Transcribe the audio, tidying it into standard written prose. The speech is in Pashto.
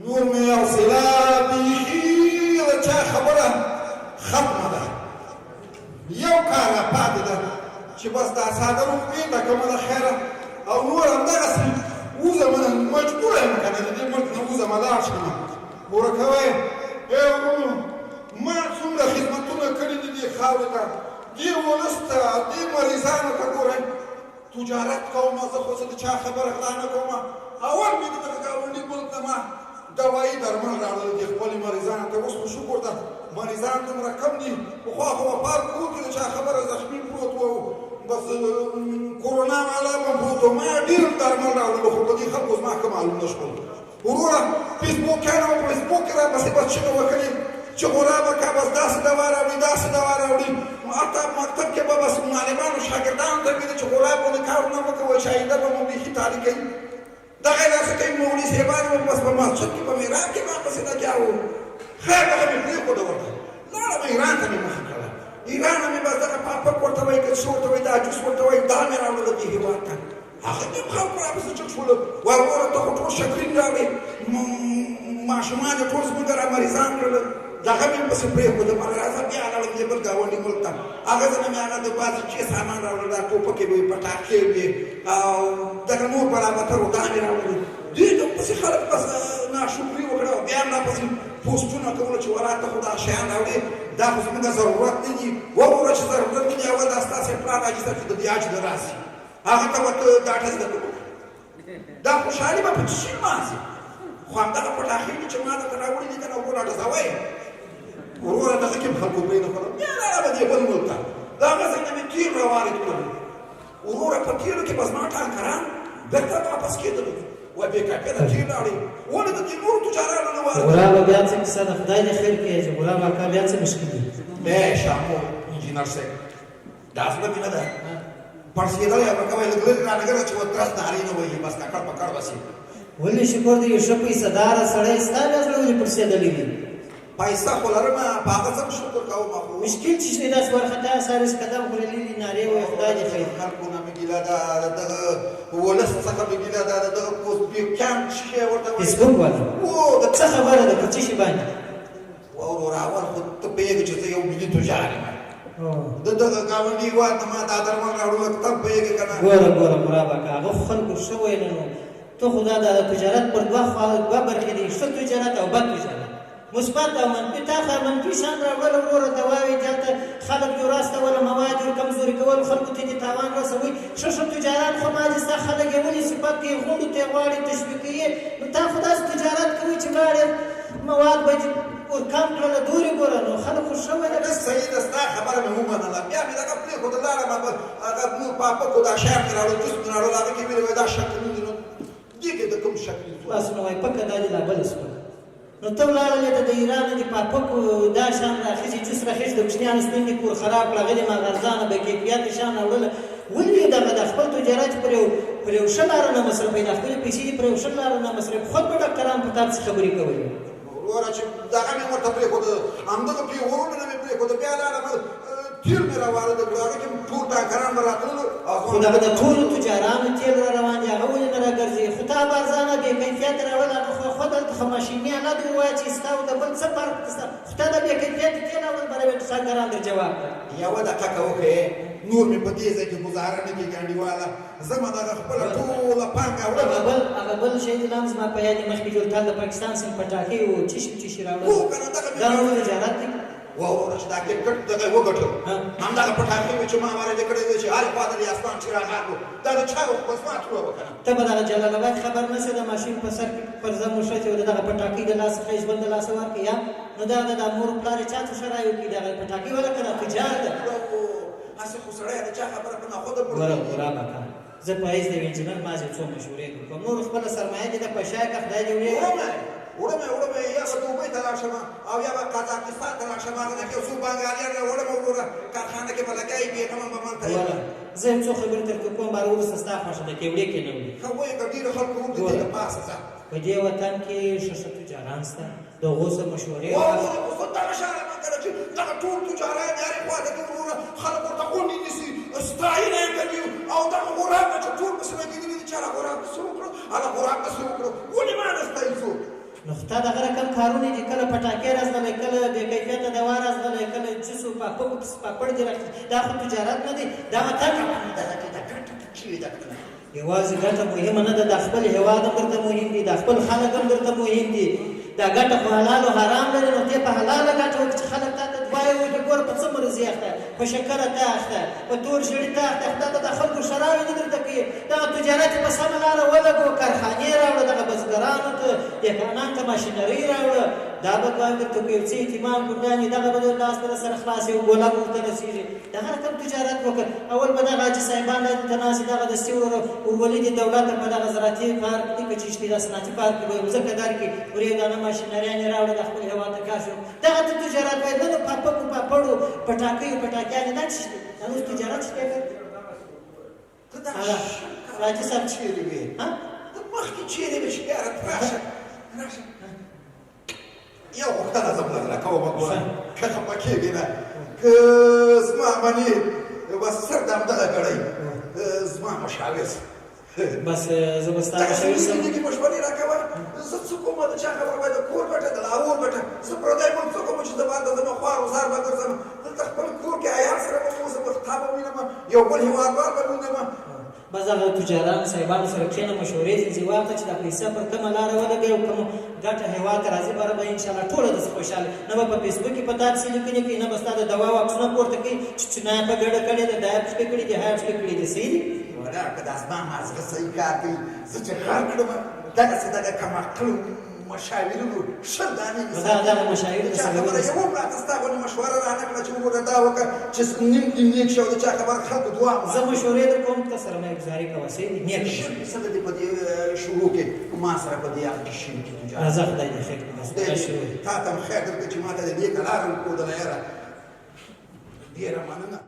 نور مې حوصله بیخي د چا خبره ختمه ده. یو کار پاتې ده چې بس دا ساده روغتیا ده کومه ده خیره او نور همدغسې وځم مجبوره یم که نه د دې ملک نه وځم لاړ شم. پوره کوئ ای ورونو ما څومره خدمتونه کړي دي دې خاورې ته دې ولس ته دې مریضانو ته ګورئ تجارت کوم زه خو څه د چا خبره غلا نه کوم. اول مې د دغه ګاونډي ملک ته ما دوایي درمل راوړل دي خپلې مریضانو ته. اوس خو شکر ده مریضان دومره کم دي. پخوا خو به پار کور کې د چا خبره زخمي پروت و بس کورونا والا به پروت و. ما ډېر درمل راوړلو خو په دې خلکو زما ښه معلوم نه شول. وروره فیسبوکیانو په فیسبوک کې راپسې بس چغې وکړې چې غلامه که بس داسې دوا راوړي داسې دوا راوړي. حتی مکتب کې به بس معلمانو شاګردانو ته ویلي چې غلام باندې کارونه مه کوئ شاهده به مو بیخي تالي کوي. دغه داسې کوي مولي صاحبان به بس په مسجد کې په میراب کې ما پسې لګیا وو. خیر هغه مې پرېښوده ورته لاړم ایران ته مې مخه کړه. ایران نه مې بس دغه پاپک ورته وایي کچ ورته وایي دا جوس ورته وایي دا مې راوړله دې هېواد ته. هغه دې خلکو راپسې چک شولو وایي وروره ته خو ټول شکرین راوړې ماشومان یې ټول زموږ را مریضان کړل. دغه مې پسې پرېښودم هغه راځه بیا لاړم دې بل ګاونډي ملک ته. هغه ځل مې هغه د بعضې چې سامان راوړل دا ټوپکې به وي پټاکې وې او دغه نور برابطرو دا مې راوړل. دوی ته پسې خلک بس ناشکري وکړه او بیا هم راپسې پوسټونه کول چې ورا ته خو دا شیان راوړې دا خو زموږ ضرورت نه دي. وګوره چې ضرورت نه دي اول دا ستاسې پلان راجي چې د دې حج د راسي هغه ته ورته ډاټه زده کړو دا خوشحالي به په څه شي مازي. خو همدغه پټاخې دي چې ما درته راوړي دي که نه وګوره ډزوئ وروره دغه کې هم خلکو پرېنښودم. بیا لاړمه دې بل ملک ته. د هغه ځای نه مې تیر راوارد کړل. وروره په تیرو کې به زما ټانکران بېرته واپس کېدلو و بې کیفیته تیر لاړې ولې د دې نورو تجارانو نه وارد. غلام بیا څه کیسه ده خدای دې خیر کړي چې غلام اکا بیا څه مشکل دي. ای شامو انجینر صاحب دا زړه مې نه ده پړسېدلی یم لکه وایي لږ لږ رانږدې چې و ترس نارې نه وهي بس ککړ پکړ بسي. ولې شکر دی یو ښه پیسهداره سړی ستا بیا زړه ولې پړسېدلی دي. پیسه خو لرمه په هغه څه شکر کوم خو مشکل چې شته داسې وارخطا سارس قدم خورېدلي دي نارې وایي خدای دې خیر. خلکو نه مې ګیله ده د دغه ولس څخه مې ګیله ده د دغه پوسټبیکیان چې شی ورته وایي فیسبوک والا او د څه خبره ده په څه شي باندې. وروره اول خو ته پوهېږې چې زه یو ملي تجار یم. د دغه ګاونډي هېواد نه ما دا درمل راوړل ته هم پوهېږې که نه. ګوره مراب اکا هغه خو خلکو ښه ویله نو ته خو دا د تجارت پر دوه برخې دي ښه تجارت او بد تجارت مثبت او منفي. تا خو منفي شیان راوړل وروره دواوې دلته خلک یو راستول مواد یې کمزوري کول خلکو ته دې تاوان رسوي. ښه تجارت خو ما دې ستا خلک یې ونیسي پک یې غونډو ته یې غواړي تشویقوي یې نو تا خو داسې تجارت کوي چې لاړې مواد به دې ورکم کړله دورې ګوره نو خلک خو ښه ویله. صحیح ده ستا خبره مې ومنله بیا مې دغه پرېښوده لاړم هغه نور پاپکو دا شیان مې راوړل جوس مې راوړل هغه کې مې وایي دا شکلونه دي نو دې کې د کوم شکل بس نو وایي پکه دا دې لا بله سپک نو ته ولاړلې ته د ایران د پاپکو دا شیان راخیستې جوس راخیست د کوچنیانو سپین دي کور خراب کړه هغې دې ما ارزانه به کیفیت شیان راوړله. ولې دغه د خپل تجارت پر یو ښه لاره نه مصرفوي دا خپلې پیسې دې پر یو ښه لاره نه مصرفوي. خود به ډاکټران په تا پسې خبرې کوي. وروره چې دغه مې ورته پرېښوده همدغه پیغورونه نه مې پرېښوده بیا لاړم تیل مې راوارد کړو هغه کې ټول ټانکران به راتللو. خو دغه د ټولو تجارانو تیل را روان دي هغه ولې نه راګرځي. خو تا به ارزانه بې کیفیته راوړل هغه خو دلته خو ماشیني نه دي ووایه چې ستا او د بل څه فرق شته خو تا د بې کیفیته تیل راوړل بله بې ټانکران در جواب کړه. یوه دقیقه وکړې نور مې په دې ځای کې ګزاره نه کېږي انډیواله زما دغه خپله ټوله پانګه وړم. هغه بل شی دې لام زما په یاد یې مخکې جوړ کال د پاکستان سیم پټاکې و چشي راوړل دا نو تجارت دی. وروره چې دا کرکټ دغه یې وګټل همدغه پټاکې وې چې ما وارده کړې وې چې هرې خواته د اسمان چراغان وو دا د چا وو بس ما تروه وکړه. ته به دغه جلال آباد خبر نه شې د ماشین په سر کې پر ځم وشوه چې د دغه پټاکۍ د لاسه ښه ژوند د لاسه ورکړي یا نو دا د مور پلار یې چا ته ښه رایې وکړي دغه پټاکۍ وله که نه تجار ده. هسې خو سړی د چا خبره په ناخوده ګوره اکا زه په حیث د یو انجینر ما ځې څو مشورې کوم نور خپله سرمایه دې ده په شا که خدای دې وړمه یا به دوبۍ ته لاړ شم او یا به قزاقستان ته لاړ شم هغه نه کې یو څو بنګالیان راوړم وروره کارخانه کې به لګیایي بېغمه به مالته زه یم څو خبرې درته کوم باره وروسته ستا خوښه ده کېوړې کې نه وړي ښه وایي که ډېرو خلکو وکړي دې د پاسه ځه په دې وطن کې ښه تجاران شته د هغو څه مشورې خو دغه شاله مه کوه چې دغه ټول تجاران د هرې خوا ته دي وروره خلک ورته غونډې نیسي ستاینه یې کوي او دغه غراب نه چې ټول پسې لګېدلي دي چې هغه غراب پسې وکړو هغه غراب پسې وکړو ولې ما نه ستایي څوک نو تا دغه رقم کارونه دي کله پټاکې راځغلی کله بې کیفیته دوا راځغلی کله جوس و پاپړ پس پاپړ دي راځي دا خو تجارت نه دی دا مطلب یوازې ګټه مهمه نه ده د خپل هېواد هم درته مهم دي د خپل خلک هم درته مهم دي دا ګټه خو حلال او حرام لري نو ته په حلاله ګټه وکړه چې خلک تا ته دوایې وکړي ګوره په څه مرضي اخته په شکره ته اخته په تور ژړي ته اخته تا ته د خلکو شراوې نه درته کوي دغه تجارت په سمه لاره ولګو کارخانې راوړه دغه بزګرانو ته دهقانانو ته ماشینري راوړه دا به دوام درته کوي یو څه احتمال ګردانې دغه به د لاس په سره خلاص یو ګولاب ورته رسېږي دغه رقم تجارت وکړه اول به دغه حاجي صاحبان دلته ناست دغه دستي ورولي د دولت په دغه زراعتي پارک دي که چېشتي دا صنعتي پارک کې به یې ځکه درکړي ور یو دانه ماشینریانې راوړه د خپل هېواد ته کار شو دغه ته تجارت باید نه د پاپکو پاپړو پټاکیو پټاکیانې دا څه دا اوس تجارت څه کوي راجي صاحب چیرې وې مخکې چیرې وې شکایت راشه یو غوښتنه زه بله کومه ګوره که خفه کېږې نه که زما باندې بس سر دمدغه کړی زما مشاور بس زه به ستا مشاور شم دغه مشورې راکوه زه څه کومه د چا خبره باید د کور ګټه د لاهور ګټه زه پردی ملک څه کوم چې زه باید زما خوار وزار به ګرځم دلته خپل کور کې عیال سره به اوسم تا به وینم یو بل هېوادوال به وینم بس هغه تجارانو صاحبانو سره کښېنه مشورې ځینې واخله چې دا پیسه پر کومه لاره ولګوي او کوم ګټه هېواد ته راځي بره به انشاءالله ټوله داسې خوشحاله نه به په فیسبوک کې په تا پسې لیکنې کوي نه به ستا د دواو عکسونه پورته کوي چې چنایه په ګډه کړې ده دا یې پشکې کړي دي هغه پشکې کړي دي صحیح دي وړه که دا زما مازغه صحیح کار کوي زه چې کار کړم دغسې دغه کمعقلو مشاورینو ښه دانې دغه مشاورو چا خبره یو هم راته ستا غوندې مشوره رانه کړه چې وګوره دا وکړه چې نیم دې نیک شي او د چا خبره خلکو دعا زه مشورې در کوم ته سره مې ګزاري کوه صحیح دي نیک شي څنګه دې په دې شروع کې ما سره په دې هغه کې شي راځه خدای دې خیر کړي تا ته هم خیر درکړي چې ما ته د دې کلاره وښودله یاره ډېره مننه